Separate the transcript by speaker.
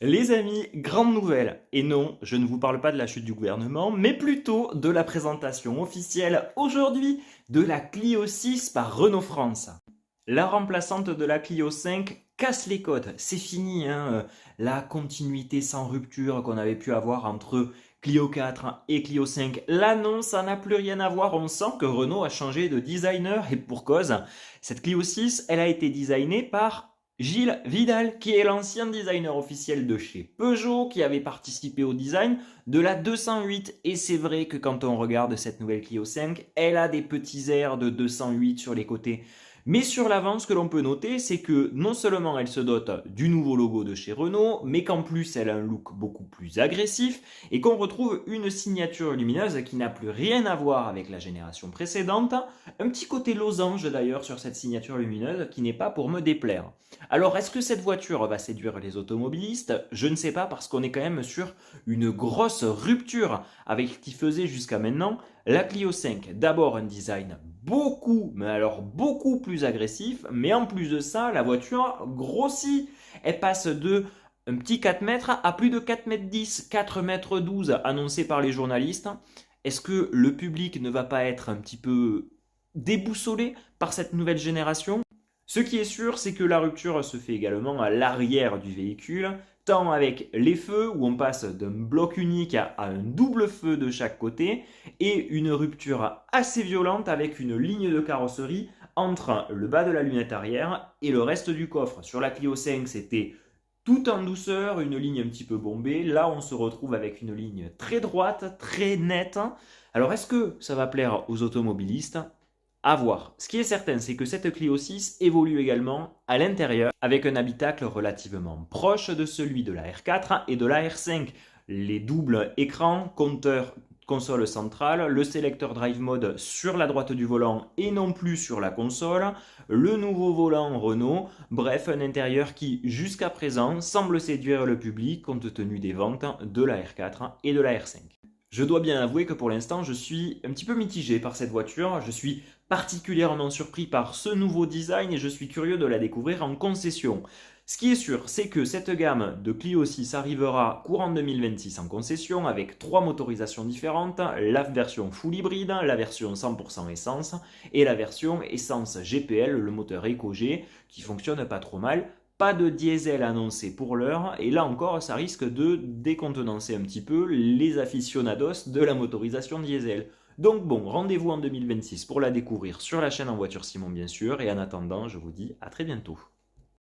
Speaker 1: Les amis, grande nouvelle. Et non, je ne vous parle pas de la chute du gouvernement, mais plutôt de la présentation officielle aujourd'hui de la Clio 6 par Renault France. La remplaçante de la Clio 5 casse les côtes. C'est fini, la continuité sans rupture qu'on avait pu avoir entre Clio 4 et Clio 5. Là non, ça n'a plus rien à voir. On sent que Renault a changé de designer et pour cause. Cette Clio 6, elle a été designée par Gilles Vidal, qui est l'ancien designer officiel de chez Peugeot, qui avait participé au design de la 208. Et c'est vrai que quand on regarde cette nouvelle Clio 5, elle a des petits airs de 208 sur les côtés. Mais sur l'avant, ce que l'on peut noter, c'est que non seulement elle se dote du nouveau logo de chez Renault, mais qu'en plus elle a un look beaucoup plus agressif et qu'on retrouve une signature lumineuse qui n'a plus rien à voir avec la génération précédente. Un petit côté losange d'ailleurs sur cette signature lumineuse qui n'est pas pour me déplaire. Alors est-ce que cette voiture va séduire les automobilistes? Je ne sais pas parce qu'on est quand même sur une grosse rupture avec ce qui faisait jusqu'à maintenant la Clio 5. D'abord un design beaucoup, mais alors beaucoup plus agressif, mais en plus de ça, la voiture grossit. Elle passe de un petit 4 mètres à plus de 4 mètres 10, 4 mètres 12 annoncé par les journalistes. Est-ce que le public ne va pas être un petit peu déboussolé par cette nouvelle génération? Ce qui est sûr, c'est que la rupture se fait également à l'arrière du véhicule, tant avec les feux, où on passe d'un bloc unique à un double feu de chaque côté, et une rupture assez violente avec une ligne de carrosserie entre le bas de la lunette arrière et le reste du coffre. Sur la Clio 5, c'était tout en douceur, une ligne un petit peu bombée. Là, on se retrouve avec une ligne très droite, très nette. Alors, est-ce que ça va plaire aux automobilistes? À voir. Ce qui est certain, c'est que cette Clio 6 évolue également à l'intérieur avec un habitacle relativement proche de celui de la R4 et de la R5. Les doubles écrans, compteur, console centrale, le sélecteur Drive Mode sur la droite du volant et non plus sur la console, le nouveau volant Renault, bref, un intérieur qui, jusqu'à présent, semble séduire le public compte tenu des ventes de la R4 et de la R5. Je dois bien avouer que pour l'instant, je suis un petit peu mitigé par cette voiture. Je suis particulièrement surpris par ce nouveau design et je suis curieux de la découvrir en concession. Ce qui est sûr, c'est que cette gamme de Clio 6 arrivera courant 2026 en concession avec 3 motorisations différentes, la version full hybride, la version 100% essence et la version essence GPL, le moteur EcoG, qui fonctionne pas trop mal. Pas de diesel annoncé pour l'heure, et là encore, ça risque de décontenancer un petit peu les aficionados de la motorisation diesel. Donc bon, rendez-vous en 2026 pour la découvrir sur la chaîne En Voiture Simon bien sûr, et en attendant, je vous dis à très bientôt.